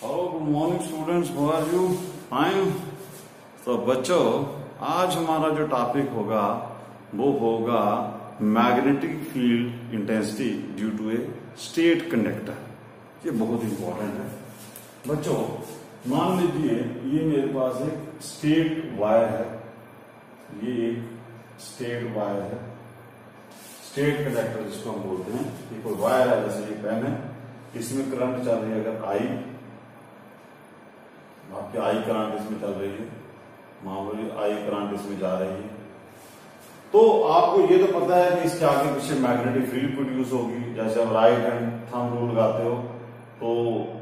Hello good morning students, how are you? Fine. तो बच्चों, आज हमारा जो टॉपिक होगा वो होगा magnetic field intensity due to a straight conductor. ये बहुत इंपॉर्टेंट है बच्चों। मान लीजिए ये मेरे पास एक स्टेट वायर है, ये एक स्टेट वायर है, स्टेट कंडक्टर जिसको हम बोलते हैं। ये कोई वायर है, जैसे ये पेन है, इसमें करंट चल रही है। अगर आई आपकी आई करंट इसमें चल रही है, मामूली आई करंट इसमें जा रही है, तो आपको ये तो पता है कि इसके आगे पीछे मैग्नेटिक फील्ड प्रोड्यूस होगी। जैसे आप राइट हैंड थंब रूल लगाते हो तो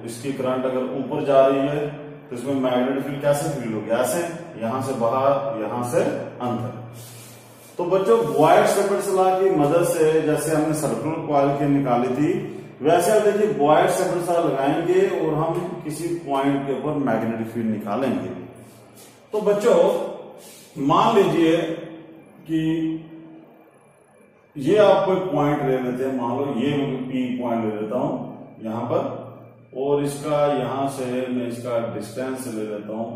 इसकी करंट अगर ऊपर जा रही है तो इसमें मैग्नेटिक फील्ड कैसे फील होगी? ऐसे, यहां से बाहर, यहां से अंदर। तो बच्चों, बॉयड-सेफ्रेड लॉ की मदद से जैसे हमने सर्कुलर कॉइल की निकाली थी, वैसे आप देखिए बॉयड-सेफ्रेड लॉ लगाएंगे और हम किसी पॉइंट के ऊपर मैग्नेटिक फील्ड निकालेंगे। तो बच्चों, मान लीजिए कि ये आप कोई पॉइंट ले लेते हैं, मान लो ये पी पॉइंट ले लेता हूं यहां पर, और इसका यहां से मैं इसका डिस्टेंस ले लेता हूं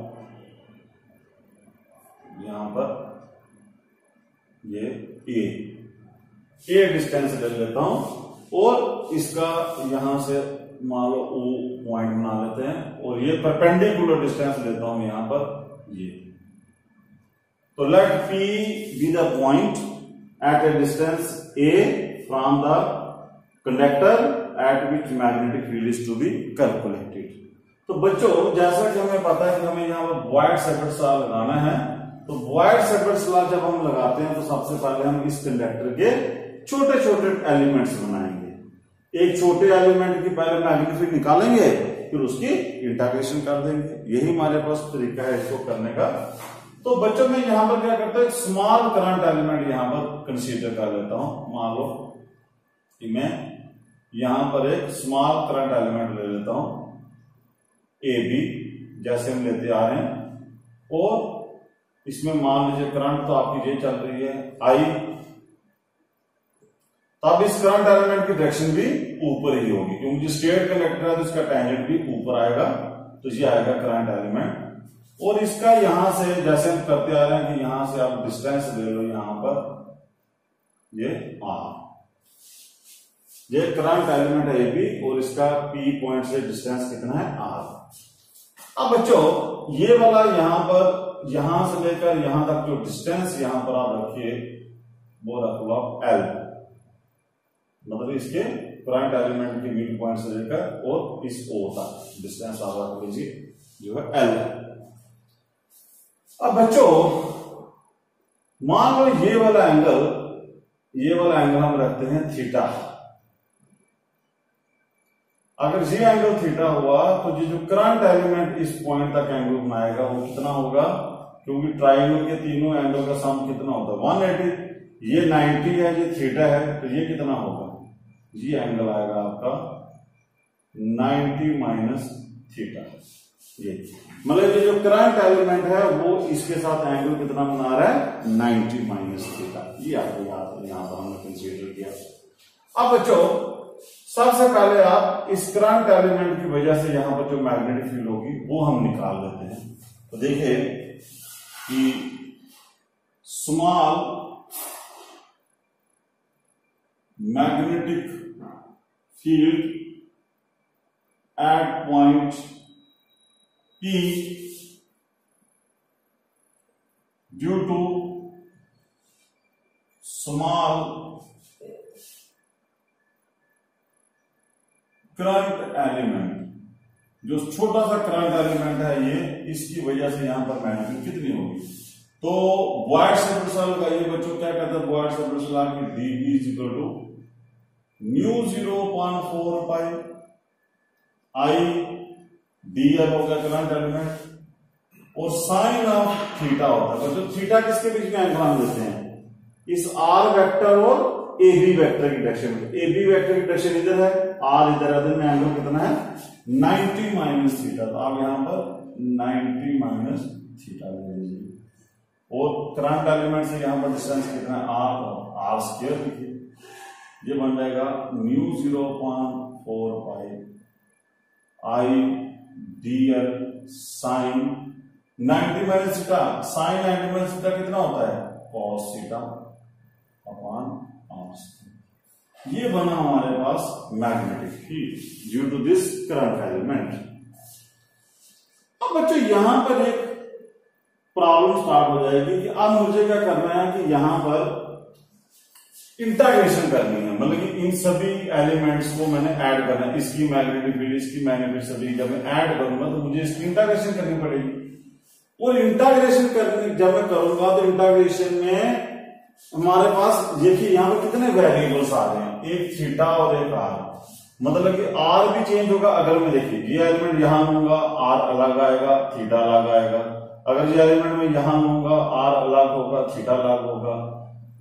यहां पर, ये ए डिस्टेंस ले लेता हूं, और इसका यहां से मान लो ओ पॉइंट बना लेते हैं, और ये परपेंडिकुलर डिस्टेंस लेता हूं यहां पर ये। तो let p be the point at a distance a from the conductor at which magnetic field is to be calculated. तो बच्चों, जैसा कि हमें पता है कि हमें यहां पर बॉयड-सेफ्रेड लॉ लगाना है, तो बॉयड-सेफ्रेड लॉ जब हम लगाते हैं तो सबसे पहले हम इस कंडक्टर के छोटे छोटे एलिमेंट्स बनाएंगे। एक छोटे एलिमेंट की पहले मैग्नेटिक फील्ड निकालेंगे, फिर उसकी इंटीग्रेशन कर देंगे। यही हमारे पास तरीका है इसको करने का। तो बच्चों, मैं यहां पर क्या करता हूं, स्मॉल करंट एलिमेंट यहां पर कंसीडर कर लेता हूं। मान लो कि मैं यहां पर एक स्मॉल करंट एलिमेंट ले लेता हूं, ए बी, जैसे हम लेते आ रहे हैं, और इसमें मान लीजिए करंट तो आपकी ये चल रही है आई, तब इस करंट एलिमेंट की डायरेक्शन भी ऊपर ही होगी, क्योंकि स्टेट कंडक्टर है तो इसका टेंजेंट भी ऊपर आएगा, तो ये आएगा करंट एलिमेंट। और इसका यहां से जैसे हम करते आ रहे हैं कि यहां से आप डिस्टेंस ले लो, यहां पर ये आर, ये करंट एलिमेंट है ए बी, और इसका पी पॉइंट से डिस्टेंस कितना है? आर। अब बच्चों, ये वाला यहां पर, यहां से लेकर यहां तक जो डिस्टेंस यहां पर आप रखिए वो रख लो एल, मतलब इसके करंट एलिमेंट के मिड पॉइंट से लेकर और इस ओ तक डिस्टेंस आप रख लीजिए जो है एल। अब बच्चों, मान लो ये वाला एंगल हम रखते हैं थीटा। अगर ये एंगल थीटा हुआ तो ये जो करंट एलिमेंट इस पॉइंट तक एंगल बनाएगा वो कितना होगा? क्योंकि ट्राइंगल के तीनों एंगल का सम कितना होता है? 180। ये 90 है, ये थीटा है, तो ये कितना होगा? ये एंगल आएगा आपका 90 माइनस थीटा। ये मतलब ये जो करंट एलिमेंट है वो इसके साथ एंगल कितना बना रहा है? 90 माइनस थीटा। ये आपको यहां पर हमने कंसीडर किया। अब बच्चों, सबसे पहले आप इस करंट एलिमेंट की वजह से यहां पर जो मैग्नेटिक फील्ड होगी वो हम निकाल लेते हैं। तो देखिए कि small magnetic field at point P due to small current element, जो छोटा सा करंट एलिमेंट है ये, इसकी वजह से यहां पर मैग्नेटिक कितनी होगी? तो बॉयड-सेफ्रेड लॉ लगाइए बच्चों। क्या कहता है बॉयड-सेफ्रेड लॉ की? dB is equal to mu 0.4 pi I dl हो गया करंट एलिमेंट, और साइन ऑफ थीटा होता है। तो थीटा किसके बीच में एंगल हम लेते हैं? इस आर वेक्टर और ए बी वेक्टर की डायरेक्शन में। ए बी वेक्टर की डायरेक्शन इधर है, आर इधर है, में एंगल कितना है? 90 माइनस थीटा। तो आप यहां पर 90 माइनस थीटा ले लीजिए, और करंट एलिमेंट से यहां पर डिस्टेंस कितना है? आर स्क्वायर लिखिए, ये बन जाएगा mu 0.4 pi I dl sine 90 minus theta, sine 90 minus theta कितना होता है cos थीटा अपॉन cos। ये बना हमारे पास magnetic field due to this current element. अब बच्चों यहां पर एक प्रॉब्लम स्टार्ट हो जाएगी कि अब मुझे क्या करना है कि यहां पर इंटीग्रेशन करनी है, मतलब कि इन सभी एलिमेंट्स को मैंने ऐड करना है, इसकी मैग्नेटिक फील्ड इसकी मैग्नेटिक सभी जब मैं ऐड करूंगा तो मुझे इसकी इंटीग्रेशन करनी पड़ेगी। और इंटीग्रेशन करने जब मैं करूंगा तो इंटीग्रेशन में हमारे पास देखिए यहां पर कितने वेरिएबल्स आ रहे हैं, एक थीटा और एक आर, मतलब कि आर भी चेंज होगा। अगर मैं देखिए ये एलिमेंट यहां लूंगा आर अलग आएगा थीटा अलग आएगा, अगर ये एलिमेंट में यहां लूंगा आर अलग होगा थीटा अलग होगा,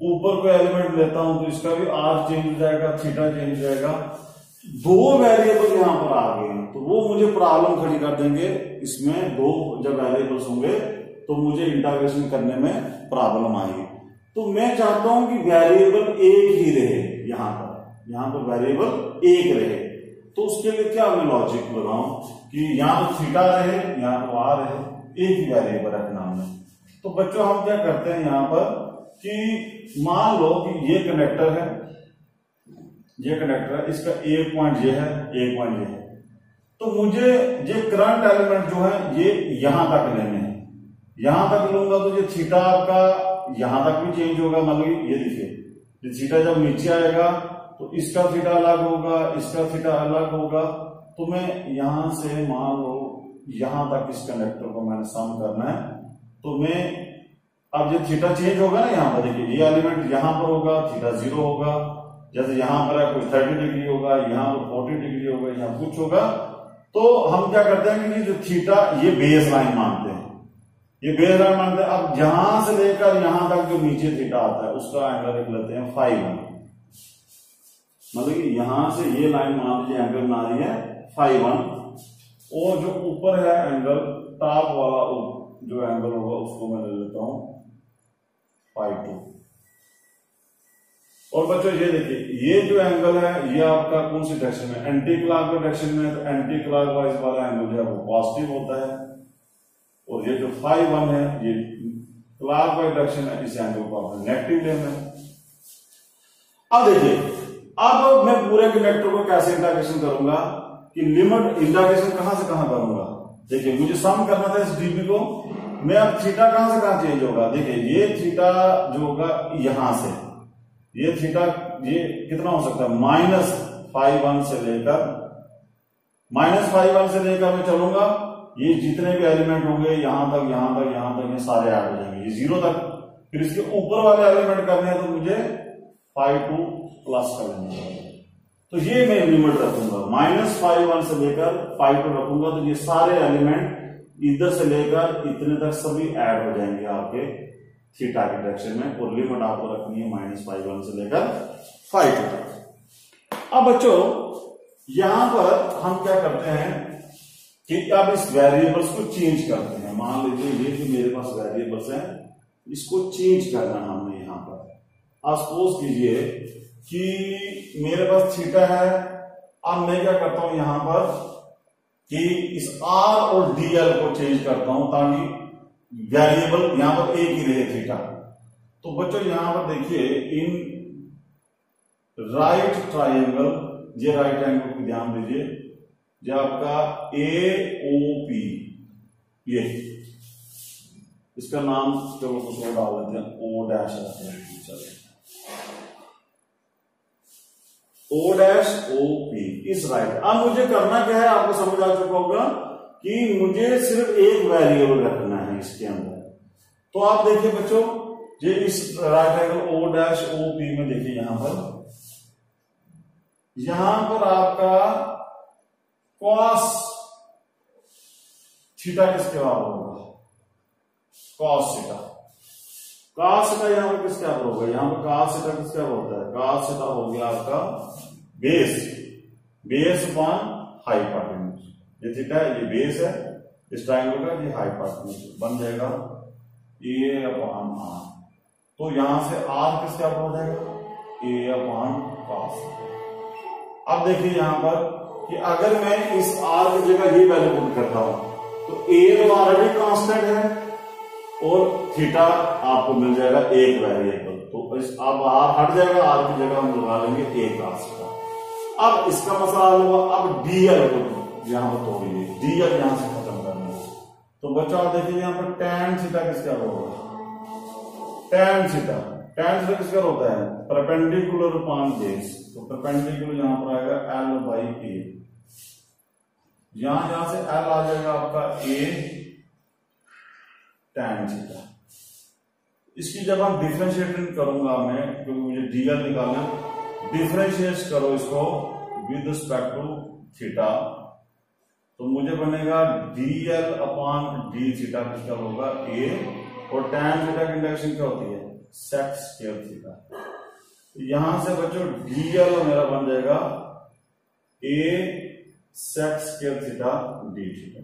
ऊपर कोई एलिमेंट लेता हूं तो इसका भी आर चेंज हो जाएगा थीटा चेंज हो जाएगा। दो वेरिएबल यहां पर आ गए हैं तो वो मुझे प्रॉब्लम खड़ी कर देंगे। इसमें दो जब वेरिएबल्स होंगे तो मुझे इंटीग्रेशन करने में प्रॉब्लम आएगी। तो मैं चाहता हूं कि वेरिएबल एक ही रहे, यहां पर वेरिएबल एक रहे। तो उसके लिए क्या मैं लॉजिक लगाऊं कि यहां तो थीटा रहे यहां तो आर रहे, एक ही वेरिएबल रखना है। तो बच्चों हम क्या करते हैं यहां पर कि मान लो कि ये कनेक्टर है, ये कनेक्टर है, इसका एक पॉइंट ये है एक पॉइंट ये है, तो मुझे ये करंट एलिमेंट जो है ये यहां तक लेने हैं। यहां तक लूंगा तो ये थीटा आपका यहां तक भी चेंज होगा, मतलब ये देखिए ये थीटा जब नीचे आएगा तो इसका थीटा अलग होगा इसका थीटा अलग होगा। तो मैं यहां से मान लो यहां तक इस कनेक्टर को मैंने सम करना है, तो मैं अब ये थीटा चेंज होगा ना, यहां पर देखिए ये एलिमेंट यहां पर होगा थीटा 0 होगा, जैसे यहां पर है कोई 30 डिग्री होगा, यहां पर 40 डिग्री होगा, यहां कुछ होगा। तो हम क्या करते हैं कि जो थीटा ये बेस लाइन मानते हैं, ये बेस लाइन मानते हैं। अब यहां से लेकर यहां तक जो नीचे थीटा आता है उसका एंगल लिख लेते हैं φ1, मतलब कि यहां से ये लाइन मान लीजिए एंगल बना रही है φ1, और जो ऊपर है एंगल टॉप वाला जो एंगल होगा उसको मैं ले लेता हूं φ2। और बच्चों ये देखिए ये जो एंगल है ये आपका कौन सी डायरेक्शन में, एंटी क्लॉक डायरेक्शन में, तो एंटी क्लॉकवाइज वाला एंगल जो है वो पॉजिटिव होता है, और ये जो φ1 है ये क्लॉकवाइज डायरेक्शन है, इस एंगल को आपने नेगेटिव लेना है। अब देखिए अब मैं पूरे कनेक्टर को कैसे इंटीग्रेशन करूंगा कि लिमिट इंटीग्रेशन कहां से कहां करूंगा। देखिए मुझे सम करना था इस डीबी को, मैं अब थीटा कहां से कहां चेंज होगा, देखिए ये थीटा जो होगा यहां से, ये थीटा ये कितना हो सकता है -φ1 से लेकर -φ1 से लेकर मैं चलूंगा, ये जितने भी एलिमेंट होंगे यहां तक यहां तक यहां तक ये सारे ऐड हो जाएंगे, ये 0 तक। फिर इसके ऊपर वाले एलिमेंट करने हैं तो मुझे φ2 प्लस कर लेंगे। तो ये मैं लिमिट रखूंगा -φ1 से लेकर φ2 रखूंगा, तो ये सारे एलिमेंट इधर से लेकर इतने तक सभी ऐड हो जाएंगे आपके थीटा के डायरेक्शन में, और लिमिट आपको रखनी है -φ1 से लेकर φ2 तक। अब बच्चों यहां पर हम क्या करते हैं कि अब इस वेरिएबल्स को चेंज करते हैं। मान लीजिए ये जो मेरे पास वेरिएबल्स हैं इसको चेंज करना है हमने यहां पर। अब सपोज कीजिए कि मेरे पास थीटा है, अब मैं क्या करता हूं यहां पर कि इस आर और डीएल को चेंज करता हूं ताकि वेरिएबल यहां पर एक ही रहे थीटा। तो बच्चों यहां पर देखिए इन राइट ट्राइंगल, ये राइट एंगल को ध्यान दीजिए, जो आपका AOP, ये इसका नाम चलो कुछ और डाल देते हैं, O डैश रखते हैं, चलिए O'OP इस राइट। अब मुझे करना क्या है आपको समझ आ चुका होगा कि मुझे सिर्फ एक वेरिएबल रखना है इसके अंदर। तो आप देखिए बच्चों ये इस राइट एंगल O'OP में देखिए यहां पर आपका cos थीटा किसके बराबर होगा, cos थीटा। cos थीटा यहां पर किसके बराबर होगा, यहां पर cos थीटा किसके बराबर होता है, cos थीटा हो गया आपका बेस अपॉन हाइपोटेन्यूज। ये थीटा है ये बेस है इस ट्रायंगल का, ये हाइपोटेन्यूज बन जाएगा A अपॉन R। तो यहां से R किसके बराबर हो जाएगा, A अपॉन cos। अब देखिए यहां पर कि अगर मैं इस आर की जगह ये वैल्यू पुट करता हूं तो ए तो ऑलरेडी कांस्टेंट है और थीटा आपको मिल जाएगा एक वेरिएबल। तो इस अब आर हट जाएगा, आर की जगह हम लगा लेंगे ए cos थीटा। अब इसका मसला हल हुआ। अब डीएल को यहां पर तोड़िए, डीएल यहां से खत्म करना है। तो बच्चों आप देखिए यहां पर tan थीटा किसका होगा, tan थीटा किसका होता है, परपेंडिकुलर अपॉन बेस। तो परपेंडिकुलर यहां पर आएगा एल बाई ए, यहां से एल आ जाएगा आपका ए tan थीटा। इसकी जब हम डिफरेंशिएटिंग करूंगा मैं, क्योंकि मुझे डीएल निकालना, डिफरेंशिएट करो इसको विद रिस्पेक्ट टू थीटा, तो मुझे बनेगा डीएल अपॉन डी थीटा किसका होगा ए, और tan थीटा की इंडेक्सिंग क्या होती है सेक स्क्वायर थीटा। यहां से बच्चों डीएल मेरा बन जाएगा A sec square theta D theta.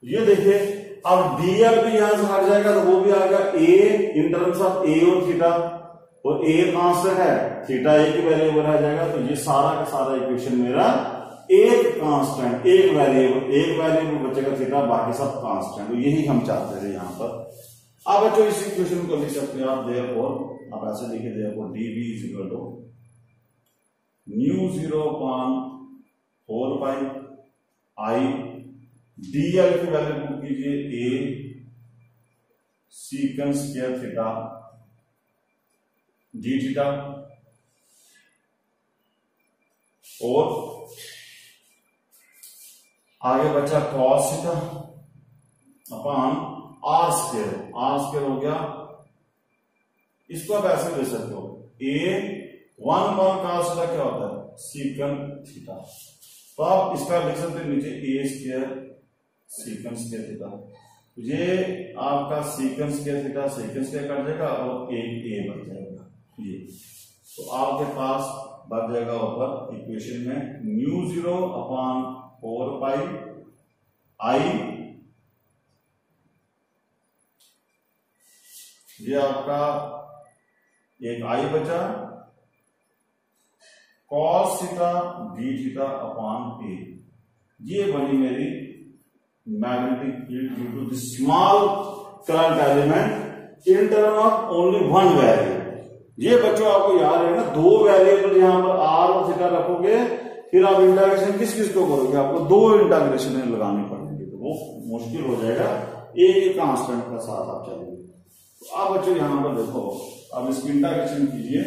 ये देखिए अब डीएल भी यहां से हट जाएगा तो वो भी आएगा ए इन टर्म्स ऑफ ए और थीटा, और ए कांस्टेंट है, थीटा ए की वेरिएबल आ जाएगा। तो ये सारा का सारा इक्वेशन मेरा एक कांस्टेंट, एक वेरिएबल बचेगा थीटा, बाकी सब कांस्टेंट। तो यही हम चाहते थे यहां पर। अब बच्चों इस इक्वेशन को लिख सकते हैं आप देयरफॉर, आप ऐसे लिखिए therefore dv is equal to mu 0 upon 4 pi I, dl की वैल्यू पुट कीजिए a secant square theta D theta, और आगे बचा cos theta upon r square हो गया। इसको आप ऐसे ले सकते हो ए 1 अपॉन कॉस थीटा क्या होता है सीकन थीटा। तो आप इसका लिख सकते हैं नीचे ए स्क्वायर सीकन स्क्वायर थीटा। ये आपका सीकन स्क्वायर थीटा सीकन स्क्वायर कट जाएगा और एक ए बच जाएगा ये। तो आपके पास बच जाएगा ऊपर इक्वेशन में न्यू 0 अपॉन 4 पाई आई, ये आपका एक आई बचा, cos theta D theta upon A. ये बनी मेरी magnetic field due to the small current element in term of only one variable. ये बच्चों आपको याद है ना, दो वेरिएबल यहां पर आर और थीटा रखोगे, फिर आप इंटीग्रेशन किस किस को करोगे, आपको दो इंटीग्रेशन लगानी पड़ेगी, तो वो मुश्किल हो जाएगा। एक कांस्टेंट का साथ आप चलेंगे। तो आप बच्चों यहां पर देखो, अब इसकी इंटीग्रेशन कीजिए।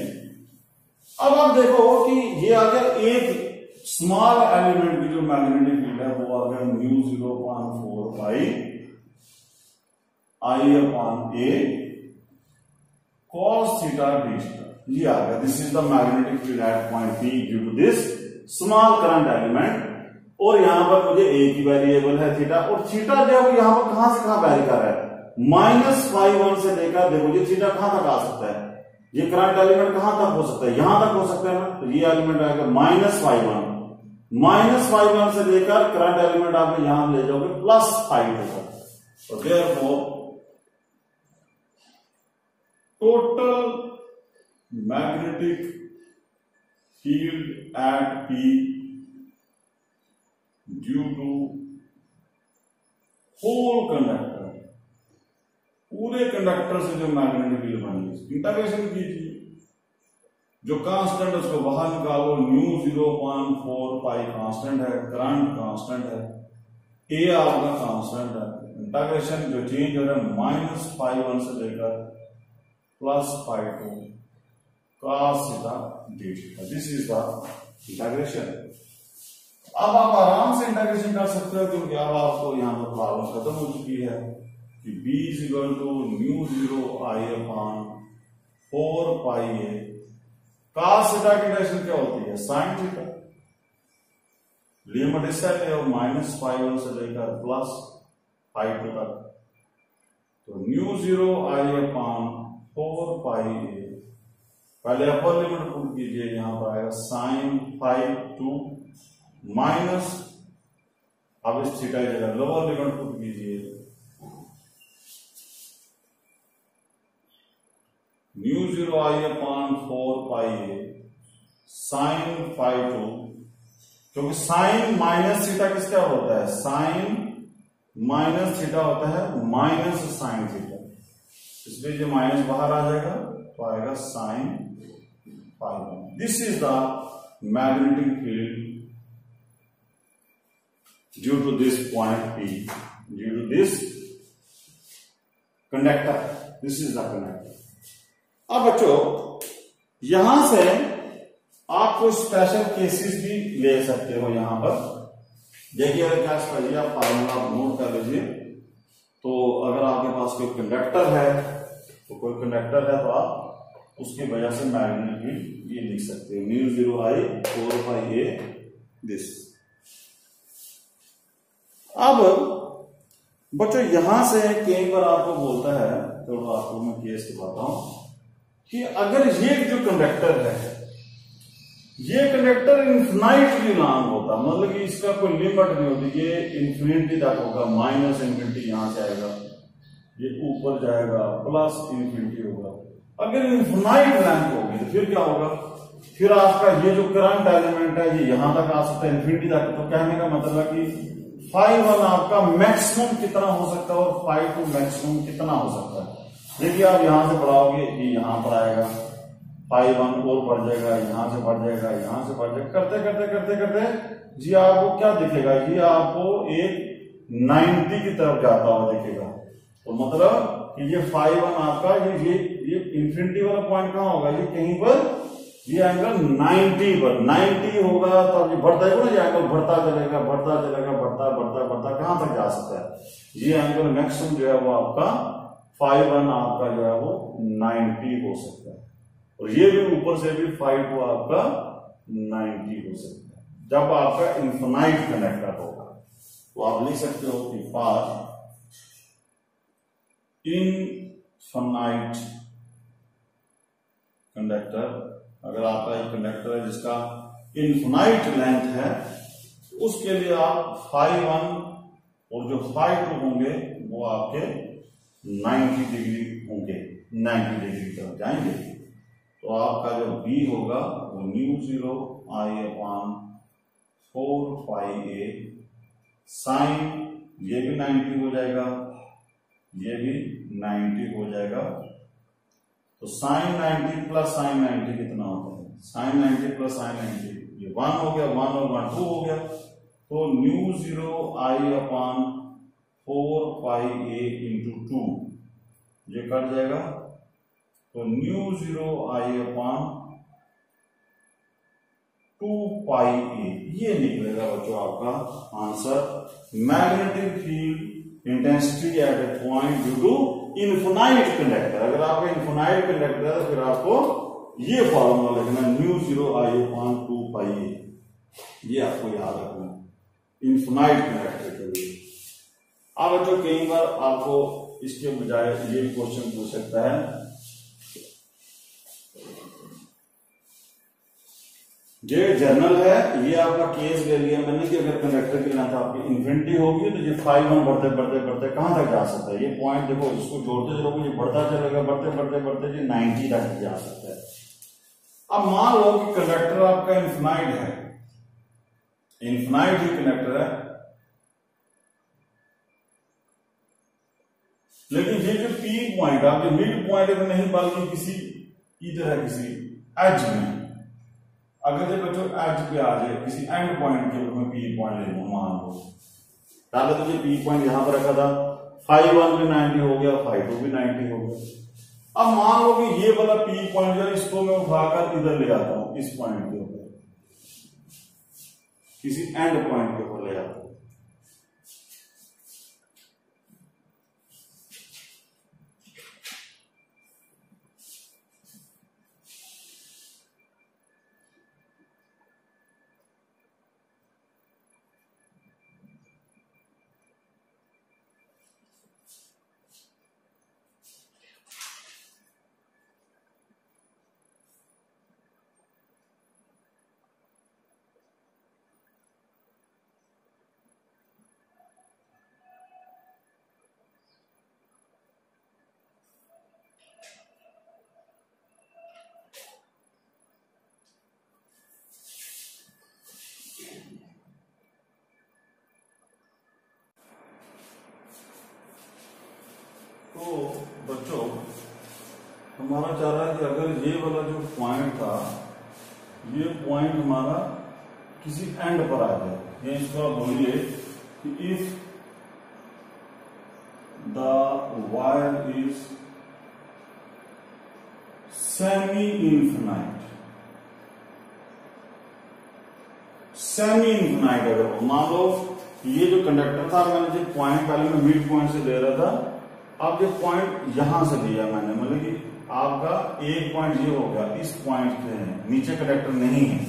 अब आप देखो कि ये आ गया एक स्मॉल एलिमेंट की जो मैग्नेटिक फील्ड है वो आ गया mu 0 upon 4 pi I upon a cos theta D theta, ये आ गया। This is the magnetic field at point p due to this small current element. और यहां पर मुझे ए की वेरिएबल है थीटा, और थीटा जो है यहां पर कहां से कहां वैरी कर रहा है, -φ1 से लेकर देखो ये थीटा कहां तक आ सकता है, ये करंट एलिमेंट कहां तक हो सकता है, यहां तक हो सकता है ना। तो ये एलिमेंट आएगा -φ1 से लेकर करंट एलिमेंट आप यहां ले जाओगे +φ2 तक। तो therefore total magnetic field at p due to whole conductor, पूरे कंडक्टर से जो मैग्नेटिक फील्ड बनी, इंटीग्रेशन कीजिए, जो कांस्टेंट है उसको बाहर निकालो, न्यू 0 अपॉन 4 पाई कांस्टेंट है, करंट कांस्टेंट है, ए आपका कांस्टेंट है, इंटीग्रेशन जो चेंज हो रहा है -φ1 से लेकर +φ2 cos theta D theta. This is the integration. अब आप आराम से इंटीग्रेशन कर सकते हो, क्योंकि अब आपको यहां पर प्रॉब्लम खत्म हो चुकी है कि b is equal to mu 0 I upon 4 pi a. cos theta की इंटीग्रेशन क्या होती है sin थीटा, लिमिट इस साइड है -φ1 से लेकर +φ2 तक। तो न्यू 0 आई अपॉन 4 पाई ए, पहले अपर लिमिट पुट कीजिए, यहां पर आएगा sin φ2 माइनस, अब इस थीटा की जगह लोअर लिमिट पुट कीजिए, new 0 I upon 4 pi A sin φ2 क्योंकि साइन माइनस थीटा किसका होता है, साइन माइनस थीटा होता है माइनस साइन थीटा, इसलिए जो माइनस बाहर आ जाएगा तो आएगा sine phi. This is the magnetic field due to this point P, due to this conductor, this is the conductor. अब बच्चों यहां से आप कुछ स्पेशल केसेस भी ले सकते हो। यहां पर देखिए, अगर क्या करिए, आप फार्मूला नोट कर लीजिए। तो अगर आपके पास कोई कंडक्टर है तो आप उसकी वजह से मैग्नेटिक फील्ड ये लिख सकते हो, mu 0 I 4 pi A this. अब बच्चों यहां से कई बार आपको बोलता है, तो आपको मैं केस दिखाता हूं कि अगर ये जो कंडक्टर है, ये कंडक्टर इन्फिनाइटली लॉन्ग होता, मतलब कि इसका कोई लिमिट नहीं होती, ये इन्फिनिटी तक होगा, माइनस इन्फिनिटी यहां से आएगा, ये ऊपर जाएगा, प्लस इन्फिनिटी होगा। अगर इन्फिनाइट लेंथ होगी तो फिर क्या होगा, फिर आपका ये जो करंट एलिमेंट है ये यहां तक आ सकता है, इन्फिनिटी तक। तो कहने का मतलब है कि फाई 1 आपका मैक्सिमम कितना हो सकता है और फाई 2 मैक्सिमम कितना हो सकता है। देखिए, आप यहां से बढ़ाओगे ये यहां पर आएगा, फाई 1 और बढ़ जाएगा, यहां से बढ़ जाएगा, यहां से बढ़ जाएगा, करते करते करते करते जी आपको क्या दिखेगा, ये आपको एक 90 की तरफ जाता हुआ दिखेगा। तो मतलब कि ये फाई 1 आपका ये इंफिनिटी वाला पॉइंट कहां होगा, ये कहीं पर, ये एंगल 90 पर 90 होगा, तब ये बढ़ता है ना, ये एंगल बढ़ता चलेगा बढ़ता चलेगा बढ़ता बढ़ता बढ़ता कहां तक जा सकता है। ये एंगल मैक्सिमम जो है वो आपका फाई 1 आपका जो है वो 90 हो सकता है, और ये भी ऊपर से भी फाई 2 आपका 90 हो सकता है, जब आपका इन्फिनाइट कंडक्टर होगा। तो आप लिख सकते हो कि फॉर इनफिनाइट कंडक्टर, अगर आपका एक कंडक्टर है जिसका इन्फिनाइट लेंथ है, उसके लिए आप फाई 1 और जो फाई 2 होंगे वो आपके 90 डिग्री होंगे, 90 डिग्री तरफ जाएंगे। तो आपका जो B होगा वो mu 0 I upon 4 pi A sine, ये भी 90 हो जाएगा, ये भी 90 हो जाएगा। तो साइन 90 प्लस साइन 90 कितना होता है, साइन 90 प्लस साइन 90, ये 1 हो गया, 1 और 1 2 हो गया। तो mu 0 I upon 4 pi A into 2, ये कट जाएगा। तो mu 0 I upon 2 pi A, ये निकलेगा बच्चों आपका answer. Magnetic field intensity at a point due to infinite conductor. अगर आपका इन्फिनाइट कंडक्टर है तो फिर आपको ये फॉर्मूला लिखना, mu 0 I upon 2 pi A, ये आपको याद रखना इन्फिनाइट कंडक्टर के लिए। अब बच्चों कई बार आपको इसके बजाय ये क्वेश्चन पूछ सकता है, ये जर्नल है, ये आपका केस ले लिया मैंने कि अगर कंडक्टर की लेंथ आपकी इन्फिनिटी होगी तो ये फाई 1 बढ़ते बढ़ते बढ़ते कहां तक जा सकता है। ये पॉइंट देखो, इसको जोड़ते चलोगे ये बढ़ता चलेगा, बढ़ते बढ़ते बढ़ते ये 90 तक जा सकता है। अब मान लो कि कंडक्टर आपका इन्फिनाइट है, इन्फिनाइट ही कंडक्टर है, लेकिन ये जो पी पॉइंट आपके मिड पॉइंट में नहीं बल्कि किसी इधर है, किसी एज में, अगर ये बच्चों एज पे आ जाए किसी एंड पॉइंट के रूप में पी पॉइंट ले लो, मान लो पहले तो ये पी पॉइंट यहां पर रखा था, फाई 1 भी 90 हो गया, फाई 2 भी 90 हो गया। अब मान लो कि ये वाला पी पॉइंट जो है इसको मैं उठाकर इधर ले आता हूं, इस पॉइंट के ऊपर, किसी एंड पॉइंट के ऊपर ले आता हूं। तो बच्चों हमारा चाह रहा है कि अगर ये वाला जो पॉइंट था, ये पॉइंट हमारा किसी एंड पर आ जाए, ये इसको आप बोलिए कि if the wire is semi infinite, semi infinite अगर मान लो ये जो कंडक्टर था, मैंने जो पॉइंट पहले मैं मिड पॉइंट से ले रहा था, अब ये पॉइंट यहां से लिया मैंने, मतलब कि आपका एक पॉइंट ये हो गया इस पॉइंट के है, नीचे कंडक्टर नहीं है।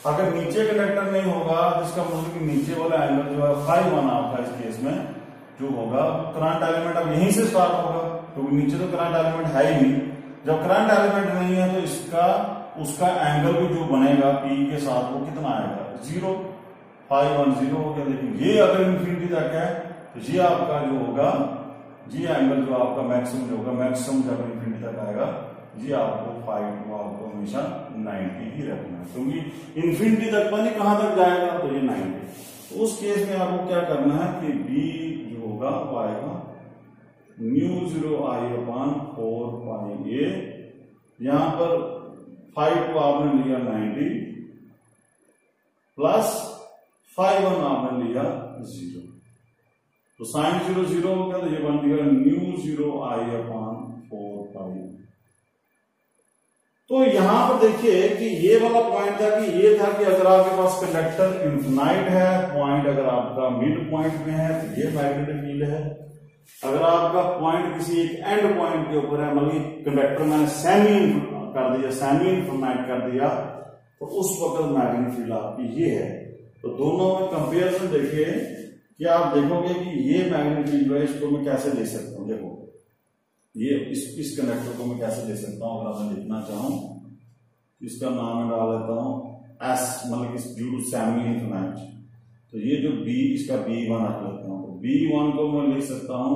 अगर नीचे कंडक्टर नहीं होगा तो इसका मतलब कि नीचे वाला एंगल जो है φ1 आपका इस केस में जो होगा, करंट एलिमेंट अब यहीं से स्टार्ट होगा, क्योंकि नीचे तो करंट एलिमेंट है ही नहीं। जब करंट एलिमेंट नहीं है तो इसका उसका एंगल भी जो बनेगा P के साथ वो कितना आएगा, 0, φ1 0 हो गया। लेकिन ये अगर इन्फिनिटी तक है तो ये आपका जो होगा, ये एंगल जो आपका मैक्सिमम जो होगा, मैक्सिमम जब इन्फिनिटी तक आएगा, ये आपको φ2 आपको हमेशा 90 ही रखना है, क्योंकि इन्फिनिटी तक पता नहीं कहां तक जाएगा, तो ये 90। तो उस केस में आपको क्या करना है कि B जो होगा वो आएगा μ0I/4πa, यहां पर φ2 आपने लिया 90 प्लस φ1 आपने लिया 0, तो साइन 0 0 हो गया, तो ये बन गया μ0I/4π। तो यहां पर देखिए कि ये वाला पॉइंट था कि ये था कि अगर आपके पास कंडक्टर इन्फिनाइट है, पॉइंट अगर आपका मिड पॉइंट में है तो ये मैग्नेटिक फील्ड है। अगर आपका पॉइंट किसी एक एंड पॉइंट के ऊपर है, मतलब कंडक्टर मैंने सेमी कर दिया, सेमी इन्फिनाइट कर दिया, तो उस वक्त मैग्नेटिक फील्ड आपकी ये है। तो दोनों में कंपेरिजन देखिए कि आप देखोगे कि ये मैग्नेटिक फील्ड है, इसको मैं कैसे ले सकता हूं। देखो ये इस कंडक्टर को मैं कैसे ले सकता हूं, अगर मैं लिखना चाहूं इसका नाम मैं डाल देता हूं S, मतलब ड्यू टू सेमी इन्फिनाइट। तो ये जो B, इसका B1 रख लेता हूं, तो B1 को मैं लिख सकता हूं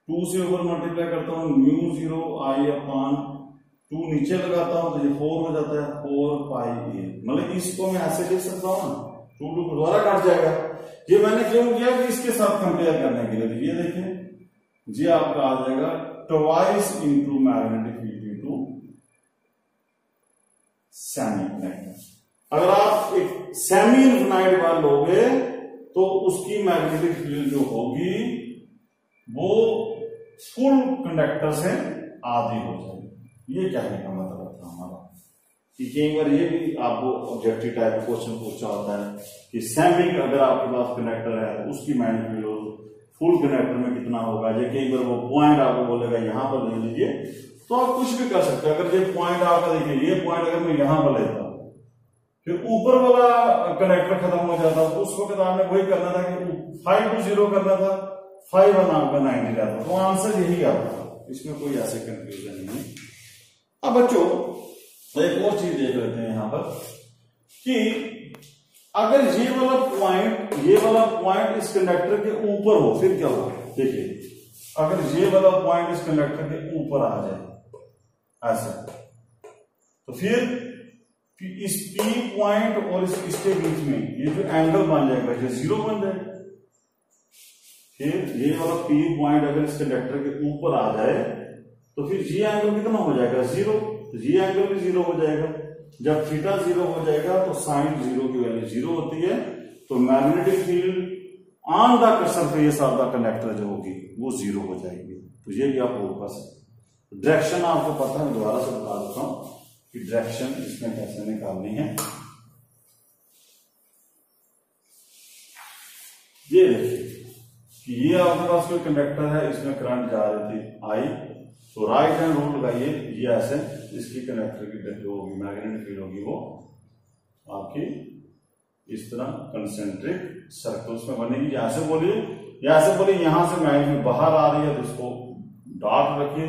2 से ऊपर मल्टीप्लाई करता हूं μ0I/2, नीचे लगाता हूं तो ये 4 हो जाता है 4πa, मतलब इसको मैं ऐसे लिख सकता हूं ना, 2 दोबारा काट जाएगा। ये मैंने क्यों किया कि इसके साथ कंपेयर करने के लिए। तो ये देखें जी आपका आ जाएगा twice into magnetic field into semi infinite. अगर आप एक सेमी इन्फिनाइट बार लोगे तो उसकी मैग्नेटिक फील्ड जो होगी वो फुल कंडक्टर से आधी हो जाएगी। ये कहने का मतलब था हमारा कि कई बार ये भी आपको ऑब्जेक्टिव टाइप क्वेश्चन पूछा होता है कि सेमी अगर आपके पास कंडक्टर है तो उसकी मैग्नेटिक फील्ड फुल कंडक्टर में कितना होगा। ये कई बार वो पॉइंट आपको बोलेगा यहां पर ले लीजिए, तो आप कुछ भी कर सकते हैं। अगर ये पॉइंट आपका देखिए, ये पॉइंट अगर मैं यहां पर लेता हूं, फिर ऊपर वाला कंडक्टर खत्म हो जाता, तो उस वक्त आपने वही करना था कि φ2 0 करना था, φ1 आपका 90 रहता। तो आंसर यही आता, इसमें कोई ऐसे कंफ्यूजन नहीं है। अब बच्चों एक और चीज देख लेते हैं यहां पर कि अगर ये वाला पॉइंट इस कंडक्टर के ऊपर हो फिर क्या होगा। देखिए अगर ये वाला पॉइंट इस कंडक्टर के ऊपर आ जाए ऐसे, तो फिर इस P पॉइंट और इसके बीच में ये जो एंगल बन जाएगा ये 0 बन जाएगा। फिर ये वाला P पॉइंट अगर इस कंडक्टर के ऊपर आ जाए तो फिर ये एंगल कितना हो जाएगा 0, तो ये एंगल भी 0 हो जाएगा। जब थीटा 0 हो जाएगा तो साइन 0 की वैल्यू 0 होती है, तो magnetic field on the surface of the conductor जो होगी वो 0 हो जाएगी। तो ये भी आप प्रूव कर सकते। डायरेक्शन आपको पता है, दोबारा से बता देता हूं कि डायरेक्शन इसमें कैसे निकालनी है। ये देखिए कि ये आपके पास कोई कंडक्टर है, इसमें करंट जा रही थी I, तो राइट हैंड रूल लगाइए, ये ऐसे इसकी कंडक्टर की जो होगी मैग्नेटिक फील्ड होगी वो आपकी इस तरह कंसेंट्रिक सर्कल्स में बनेगी। ऐसे बोलिए या ऐसे बोलिए, यहां से मैग्नेटिक बाहर आ रही है तो इसको डॉट रखिए,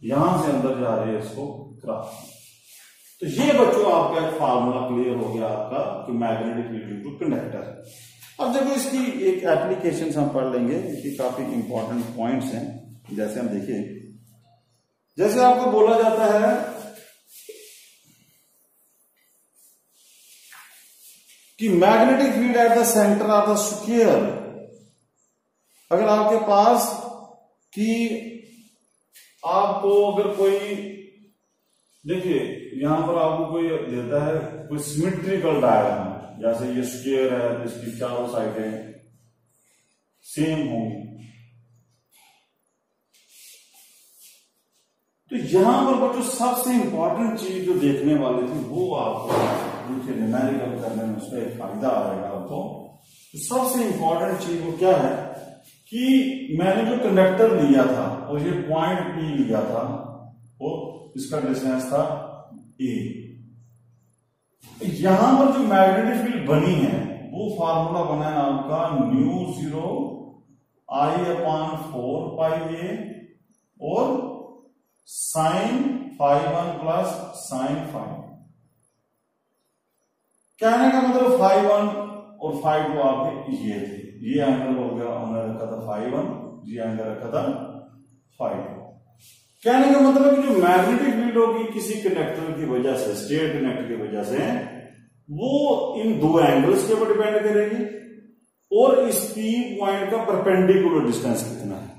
यहां से अंदर जा रही है इसको क्रॉस। तो ये बच्चों आपका एक फार्मूला क्लियर हो गया आपका कि मैग्नेटिक फील्ड टू कंडक्टर। अब देखो इसकी एक एप्लीकेशन हम पढ़ लेंगे, इसकी काफी इंपॉर्टेंट पॉइंट्स हैं। जैसे हम देखिए, जैसे आपको बोला जाता है कि magnetic field at the centre of the square, अगर आपके पास कि आपको अगर कोई, देखिए यहां पर आपको कोई देता है कोई सिमेट्रिकल डायग्राम, जैसे ये स्क्वायर है तो इसकी चारों साइडें सेम होंगी, तो यहां पर बच्चों सबसे इंपॉर्टेंट चीज जो देखने वाली थी वो आपको देखिए न्यूमेरिकल करने में उसका एक फायदा आएगा आपको। तो सबसे इंपॉर्टेंट चीज वो क्या है कि मैंने जो कंडक्टर लिया था और ये पॉइंट पी लिया था और इसका डिस्टेंस था ए, यहां पर जो मैग्नेटिक फील्ड बनी है वो फार्मूला बना है आपका न्यू 0 I/4 पाई ए और साइन φ1 प्लस साइन φ। कहने का मतलब φ1 और φ2 आपके ये थे, ये एंगल हो गया, हमने रखा था φ1, ये एंगल रखा था φ2। कहने का मतलब कि जो मैग्नेटिक फील्ड होगी किसी कंडक्टर की वजह से, स्टेट कंडक्टर की वजह से, वो इन दो एंगल्स के ऊपर डिपेंड करेगी और इस पी पॉइंट का परपेंडिकुलर डिस्टेंस कितना है,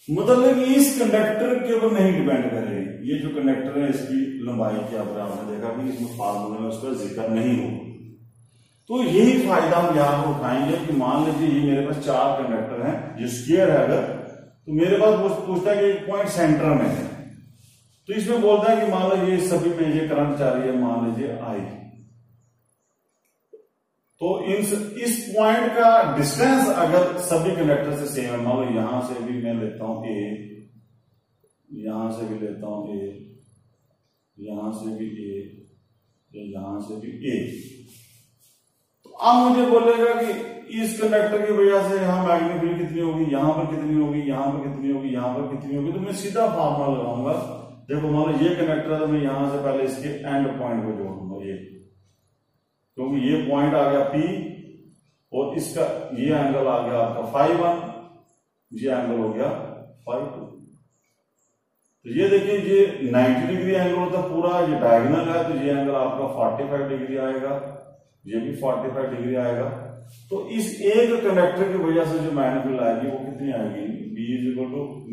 मतलब कि इस कंडक्टर के ऊपर नहीं डिपेंड करेगी। ये जो कंडक्टर है इसकी लंबाई क्या आपने देखा कि इसमें फार्मूले में उसका जिक्र नहीं हो, तो यही फायदा हम यहां पर उठाएंगे कि मान लीजिए ये मेरे पास 4 कंडक्टर हैं, ये स्क्वायर है अगर, तो मेरे पास पूछता है कि एक पॉइंट सेंटर में है, तो इसमें बोलता है कि मान लीजिए सभी में ये करंट जा रही है, मान लीजिए आई, तो इस पॉइंट का डिस्टेंस अगर सभी कंडक्टर से सेम है, मान लो यहां से भी मैं लेता हूं ए, यहां से भी लेता हूं ए, यहां से भी ए, यहां से भी ए, तो अब मुझे बोलेगा कि इस कंडक्टर की वजह से यहां मैग्नेटिक फील्ड कितनी होगी, यहां पर कितनी होगी, यहां पर कितनी होगी, यहां पर कितनी होगी, तो मैं सीधा फार्मूला लगाऊंगा। देखो मान लो ये कंडक्टर है तो मैं यहां से पहले इसके एंड पॉइंट को जोड़ूंगा, ये क्योंकि ये पॉइंट आ गया P और इसका ये एंगल आ गया आपका φ1, ये एंगल हो गया φ2। तो ये देखिए ये 90 डिग्री एंगल होता है पूरा, ये डायगोनल है तो ये एंगल आपका 45 डिग्री आएगा, ये भी 45 डिग्री आएगा। तो इस एक कंडक्टर की वजह से जो मैग्नेटिक फील्ड आएगी वो कितनी आएगी, B =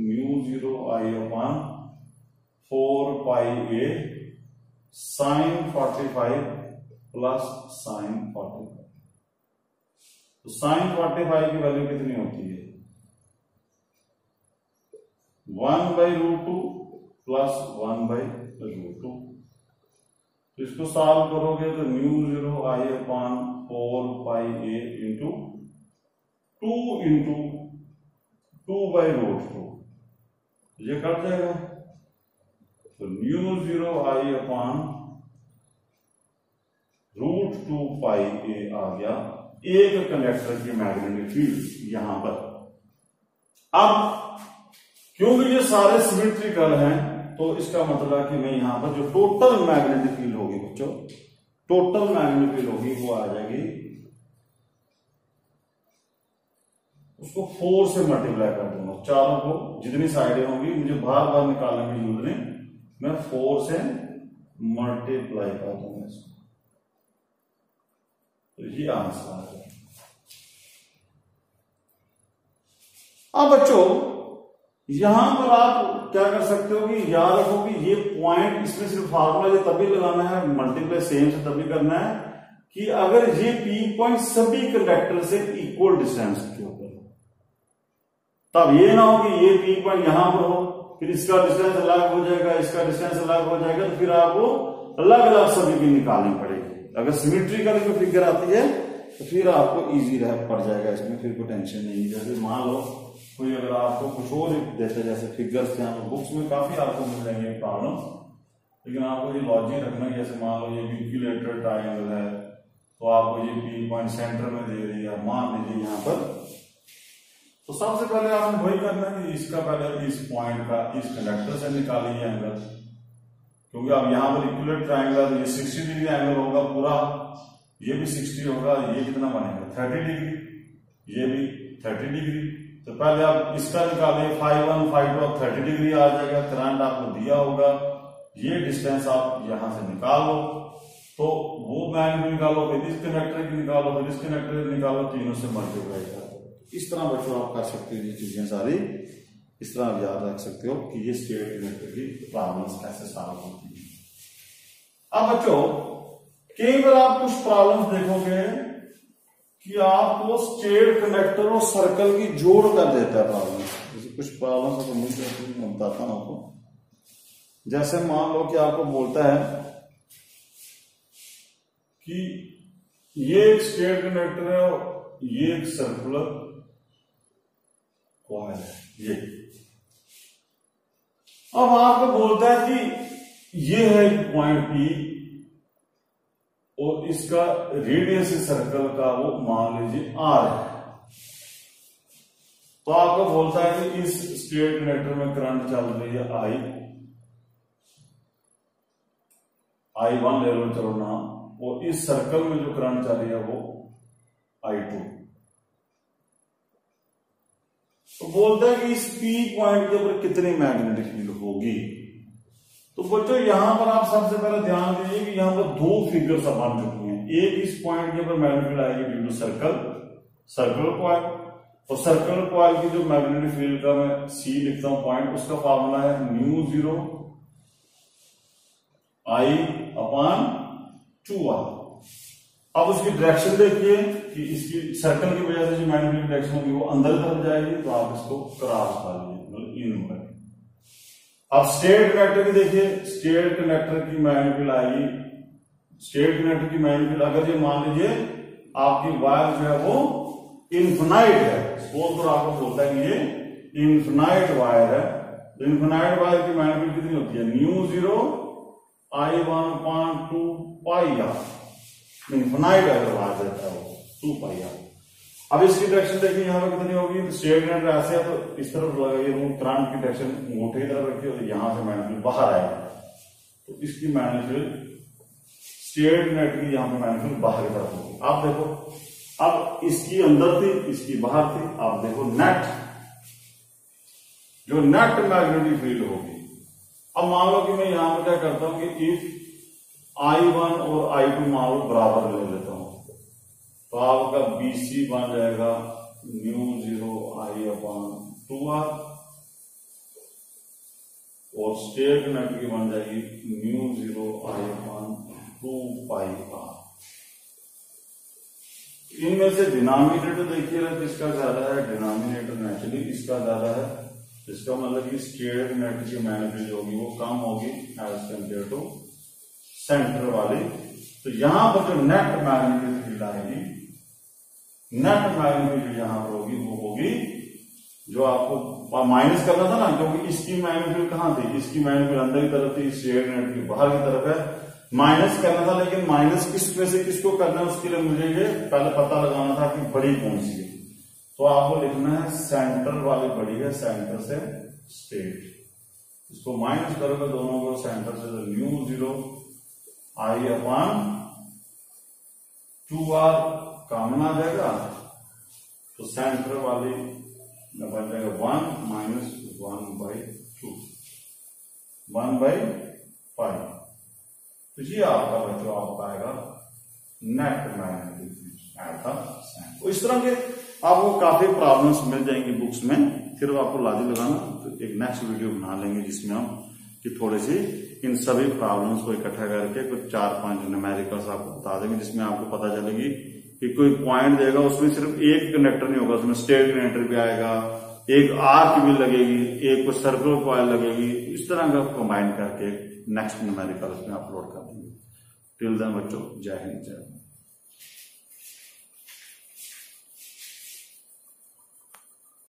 μ0 I/4 पाई ए साइन 45 प्लस साइन 45। तो साइन 45 की वैल्यू कितनी होती है, 1/√2 प्लस 1/√2। तो इसको सॉल्व करोगे तो μ0 I/4 पाई ए इंटू 2/√2 ये कट जाएगा, तो μ0 I/√2 पाई ए आ गया एक कंडक्टर की मैग्नेटिक फील्ड यहां पर। अब क्योंकि ये सारे सिमेट्रिकल हैं तो इसका मतलब है कि मैं यहां पर जो टोटल मैग्नेटिक फील्ड होगी बच्चों, टोटल मैग्नेटिक फील्ड होगी वो आ जाएगी, उसको 4 से मल्टीप्लाई कर दूंगा, चारों को जितनी साइडें होंगी मुझे बार बार निकालने की जरूरत नहीं, मैं 4 से मल्टीप्लाई कर दूंगा इसको, तो ये आंसर आ गया। अब बच्चों यहां पर आप क्या कर सकते हो कि याद रखो कि ये पॉइंट, इसमें सिर्फ फार्मूला ये तभी लगाना है, मल्टीप्लाई सेम से तभी करना है कि अगर ये पी पॉइंट सभी कंडक्टर से इक्वल डिस्टेंस के ऊपर हो, तब ये ना हो कि ये पी पॉइंट यहां पर हो फिर इसका डिस्टेंस अलग हो जाएगा, इसका डिस्टेंस अलग हो जाएगा, तो फिर आपको अलग अलग सभी की निकालनी पड़ेगी। अगर सिमेट्रिकल जो फिगर आती है तो फिर आपको इजी रह पड़ जाएगा, इसमें फिर कोई टेंशन नहीं। जैसे मान लो कोई अगर आपको कुछ और देते, जैसे फिगर्स थे आपको बुक्स में काफी आपको मिल जाएंगे प्रॉब्लम, लेकिन आपको ये लॉजिक रखना है। जैसे मान लो ये इक्विलेटरल ट्रायंगल है तो आपको ये पी पॉइंट सेंटर में दे रही है, मान लीजिए यहाँ पर, तो सबसे पहले आपने वही करना है कि इसका पहले इस पॉइंट का इस कंडक्टर से निकालिए एंगल, क्योंकि अब यहाँ पर इक्विलेटरल ट्रायंगल ये 60 डिग्री एंगल होगा पूरा, ये भी 60 होगा, ये कितना बनेगा 30 डिग्री, ये भी 30 डिग्री। तो पहले आप इसका निकालिए φ1 φ2 30 डिग्री आ जाएगा, करंट आपको दिया होगा, ये डिस्टेंस आप यहां से निकाल लो, तो वो मैग्नेट निकालो, फिर इस कंडक्टर की निकालो, फिर इस कंडक्टर की निकालो, तीनों से मल्टीप्लाई करो। इस तरह बच्चों आप कर सकते हो ये चीजें सारी। इस तरह आप याद रख सकते हो कि ये स्टेट कनेक्टर की प्रॉब्लम्स कैसे सॉल्व होती है। अब बच्चों कई बार आप कुछ प्रॉब्लम्स देखोगे कि आपको स्टेट कनेक्टर और सर्कल की जोड़ कर देता है प्रॉब्लम। जैसे कुछ प्रॉब्लम्स तो मैं बताता हूं आपको। जैसे मान लो कि आपको बोलता है कि ये एक स्टेट कनेक्टर है और ये एक सर्कुलर कॉइल है ये। अब आपको बोलता है कि ये है पॉइंट पी और इसका रेडियस सर्कल का वो मान लीजिए आर है। तो आपको बोलता है कि इस स्टेट कनेक्टर में करंट चल रही है I1 ले लो चलो नाम, और इस सर्कल में जो करंट चल रही है वो I2। तो बोलता है कि इस P पॉइंट के ऊपर कितनी मैग्नेटिक फील्ड होगी। तो बच्चों यहां पर आप सबसे पहले ध्यान दीजिए कि यहां पर दो फिगर्स बन चुकी हैं। एक इस पॉइंट के ऊपर मैग्नेटिक फील्ड आएगी ड्यू टू सर्कुलर कॉइल, और सर्कुलर कॉइल की जो मैग्नेटिक फील्ड का मैं C लिखता हूं पॉइंट, उसका फॉर्मूला है μ0 I/2r। अब उसकी डायरेक्शन देखिए कि इसकी सर्कल की वजह से जो मैग्नेटिक डायरेक्शन होगी वो अंदर की तरफ जाएगी, तो आप इसको क्रॉस कर लीजिए, मतलब इन पर। अब स्टेट कनेक्टर की देखिए, स्टेट कनेक्टर की मैग्नेटिक आएगी, स्टेट कनेक्टर की मैग्नेटिक अगर ये मान लीजिए आपकी वायर जो है वो इन्फिनाइट है, सपोज पर आपको बोलता है कि ये इन्फिनाइट वायर है, तो इन्फिनाइट वायर की मैग्नेटिक कितनी होती है μ0 I/2 πr। इन्फिनाइट अगर वायर देता है वो 2 πr। अब इसकी डायरेक्शन देखिए यहां पर कितनी होगी, तो स्टेट कनेक्टर ऐसे है तो इस तरफ लगाइए, करंट की डायरेक्शन अंगूठे की तरफ रखिए, तो यहां से मैग्नेटिक बाहर आएगा, तो इसकी मैग्नेटिक स्टेट कनेक्टर की यहां पर मैग्नेटिक बाहर की तरफ होगी। आप देखो अब इसकी अंदर थी इसकी बाहर थी, आप देखो नेट जो नेट मैग्नेटिक फील्ड होगी। अब मान लो कि मैं यहां पर क्या करता हूं कि इफ I1 और I2 मान लो बराबर ले लेता हूं, तो आपका BC बन जाएगा μ0 I/2r और स्टेट कनेक्टर की बन जाएगी μ0 I/2 πr। इनमें से डिनोमिनेटर देखिएगा किसका ज्यादा है, डिनोमिनेटर नेचुरली इसका ज्यादा है, इसका मतलब कि स्टेट कनेक्टर की मैग्नेटिक होगी वो कम होगी एज कंपेयर टू सेंटर वाली। तो यहां पर जो नेट मैग्नेटिक फील्ड आएगी, नेट मैग्नेटिक फील्ड यहां पर होगी वो होगी जो आपको माइनस करना था ना, क्योंकि इसकी मैग्नेटिक फील्ड कहां थी, इसकी मैग्नेटिक फील्ड अंदर की तरफ थी, स्टेट कनेक्टर की बाहर की तरफ है, माइनस करना था। लेकिन माइनस किस में से किसको करना है उसके लिए मुझे ये पहले पता लगाना था कि बड़ी कौन सी है, तो आपको लिखना है सेंटर वाली बड़ी है, सेंटर से स्टेट, इसको माइनस करोगे दोनों को सेंटर से, तो μ0 I/2r कॉमन आ जाएगा, तो सेंटर वाली बन जाएगा 1 - 1/2 1/5। तो ये आपका बच्चों आपका आएगा net magnetic field at the centre. तो इस तरह के आपको काफी प्रॉब्लम्स मिल जाएंगी बुक्स में, फिर आपको लाजिम लगाना। तो एक नेक्स्ट वीडियो बना लेंगे जिसमें हम कि थोड़ी सी इन सभी प्रॉब्लम्स को इकट्ठा करके कुछ 4-5 न्यूमेरिकल्स आपको बता देंगे, जिसमें आपको पता चलेगी कि कोई पॉइंट देगा उसमें सिर्फ एक कनेक्टर नहीं होगा, उसमें स्टेट कनेक्टर भी आएगा, एक आर्क भी लगेगी, एक को सर्कुलर कॉइल लगेगी, इस तरह का कंबाइन करके नेक्स्ट न्यूमेरिकल उसमें अपलोड कर देंगे। टिल देन बच्चों, जय हिंद जय भारत।